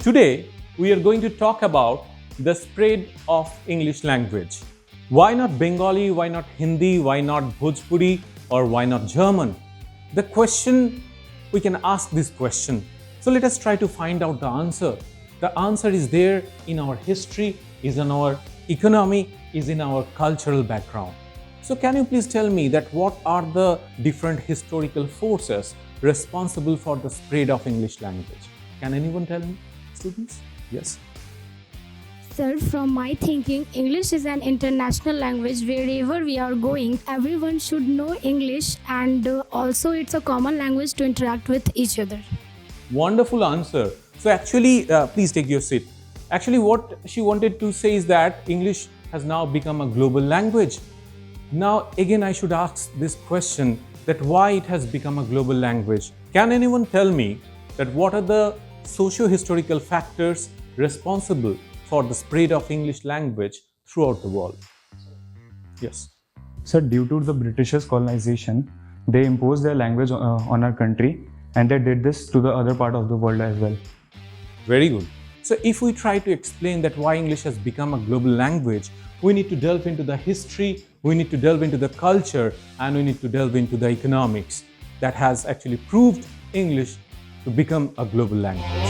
Today, we are going to talk about the spread of English language. Why not Bengali? Why not Hindi? Why not Bhojpuri? Or why not German? The question, we can ask this question. So let us try to find out the answer. The answer is there in our history, is in our economy, is in our cultural background. So can you please tell me that what are the different historical forces responsible for the spread of English language? Can anyone tell me, students? Yes. Sir, from my thinking, English is an international language. Wherever we are going, everyone should know English, and also it's a common language to interact with each other. Wonderful answer. So actually, please take your seat. Actually, what she wanted to say is that English has now become a global language. Now, again, I should ask this question, that why it has become a global language. Can anyone tell me that what are the socio-historical factors responsible for the spread of English language throughout the world? Yes. So due to the Britishers' colonization, they imposed their language on our country, and they did this to the other part of the world as well. Very good. So if we try to explain that why English has become a global language, we need to delve into the history, we need to delve into the culture, and we need to delve into the economics that has actually proved English to become a global language.